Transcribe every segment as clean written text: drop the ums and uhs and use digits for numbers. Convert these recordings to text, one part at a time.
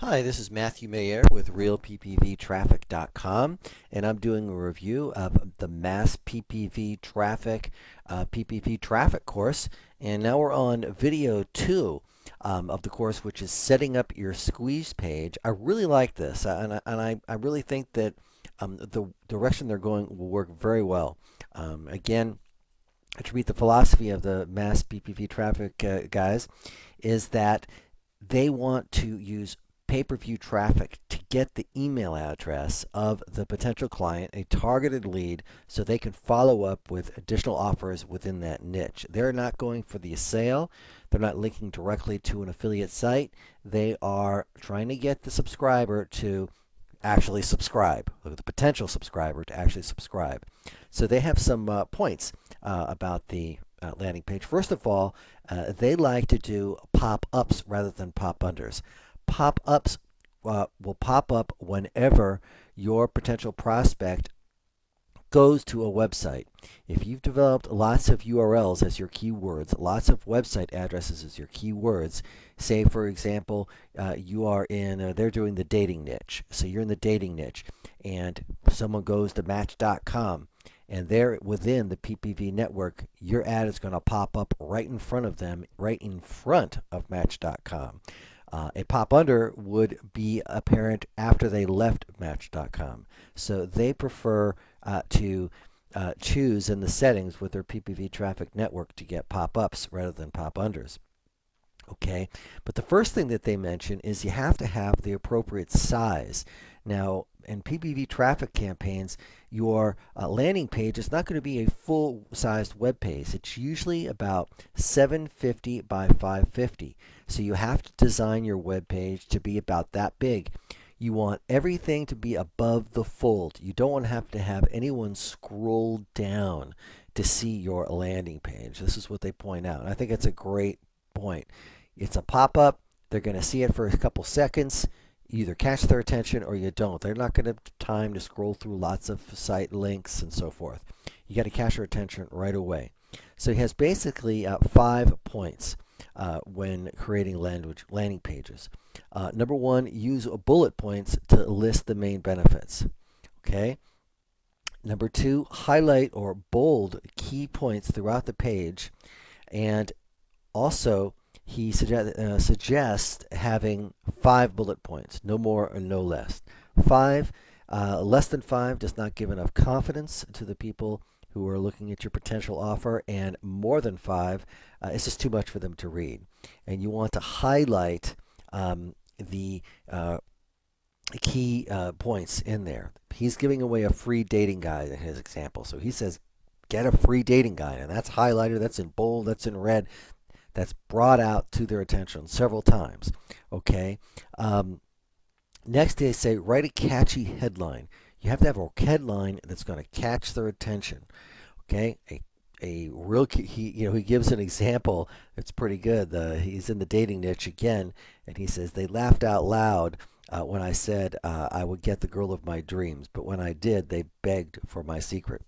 Hi, this is Matthew Mayer with RealPPVTraffic.com, and I'm doing a review of the Mass PPV Traffic PPV Traffic course. And now we're on video 2 of the course, which is setting up your squeeze page. I really like this, and I really think that the direction they're going will work very well. Again, attribute the philosophy of the Mass PPV Traffic guys is that they want to use pay-per-view traffic to get the email address of the potential client, a targeted lead, so they can follow up with additional offers within that niche. They're not going for the sale. They're not linking directly to an affiliate site. They are trying to get the subscriber to actually subscribe, or the potential subscriber to actually subscribe. So they have some points about the landing page. First of all, they like to do pop-ups rather than pop-unders. Pop-ups will pop up whenever your potential prospect goes to a website. If you've developed lots of URLs as your keywords, lots of website addresses as your keywords, say for example, you are in, they're doing the dating niche. So you're in the dating niche and someone goes to Match.com and they're within the PPV network, your ad is going to pop up right in front of them, right in front of Match.com. A pop under would be apparent after they left Match.com. So they prefer to choose in the settings with their PPV traffic network to get pop-ups rather than pop-unders. Okay, but the first thing that they mention is you have to have the appropriate size. Now, in PPV traffic campaigns, your landing page is not going to be a full-sized web page. It's usually about 750 by 550. So you have to design your web page to be about that big. You want everything to be above the fold. You don't want to have anyone scroll down to see your landing page. This is what they point out. And I think it's a great point. It's a pop-up. They're going to see it for a couple seconds. You either catch their attention or you don't. They're not going to have time to scroll through lots of site links and so forth. You got to catch their attention right away. So he has basically 5 points when creating landing pages. Number 1, use bullet points to list the main benefits. Okay. Number 2, highlight or bold key points throughout the page, and also he suggests having 5 bullet points, no more and no less. Less than 5 does not give enough confidence to the people who are looking at your potential offer, and more than 5 it's just too much for them to read. And you want to highlight the key points in there. He's giving away a free dating guide in his example. So he says, get a free dating guide. And that's highlighted, that's in bold, that's in red. That's brought out to their attention several times. Okay. Next, they say, write a catchy headline. You have to have a headline that's going to catch their attention. Okay. He gives an example. It's pretty good. He's in the dating niche again, and he says, they laughed out loud when I said I would get the girl of my dreams, but when I did, they begged for my secret.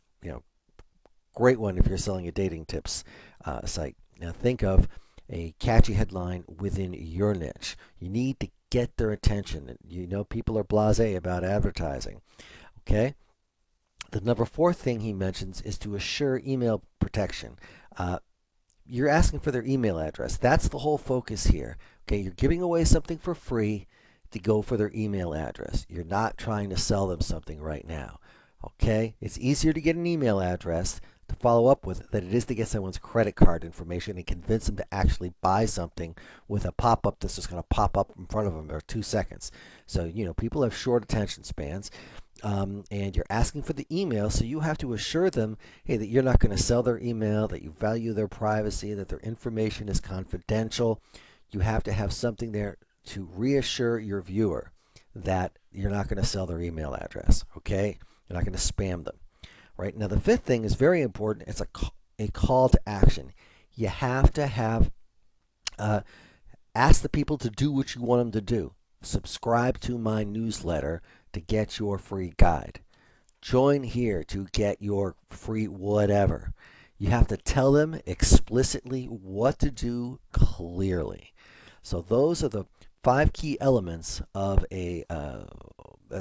Great one if you're selling a dating tips site. Now think of a catchy headline within your niche. You need to get their attention. People are blasé about advertising. Okay. The number 4 thing he mentions is to assure email protection. You're asking for their email address. That's the whole focus here. Okay, you're giving away something for free to go for their email address. You're not trying to sell them something right now. Okay, it's easier to get an email address to follow up with than it is to get someone's credit card information and convince them to actually buy something with a pop-up that's just going to pop up in front of them in 2 seconds. So, people have short attention spans. And you're asking for the email, so you have to assure them, hey, that you're not going to sell their email, that you value their privacy, that their information is confidential. You have to have something there to reassure your viewer that you're not going to sell their email address. Okay, you're not going to spam them. Right now, the 5th thing is very important. It's a call to action. You have to have ask the people to do what you want them to do. Subscribe to my newsletter to get your free guide. Join here to get your free whatever. You have to tell them explicitly what to do clearly. So those are the 5 key elements of a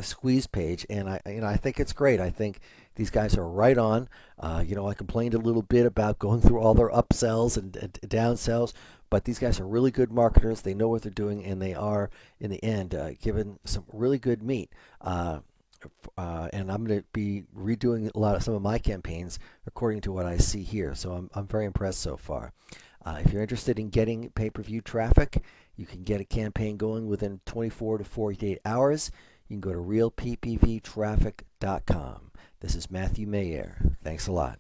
squeeze page, and I think it's great. I think these guys are right on. I complained a little bit about going through all their upsells and downsells, but these guys are really good marketers. They know what they're doing, and they are, in the end, giving some really good meat. And I'm going to be redoing some of my campaigns according to what I see here. So I'm very impressed so far. If you're interested in getting pay-per-view traffic, you can get a campaign going within 24 to 48 hours. You can go to realppvtraffic.com. This is Matthew Mayer. Thanks a lot.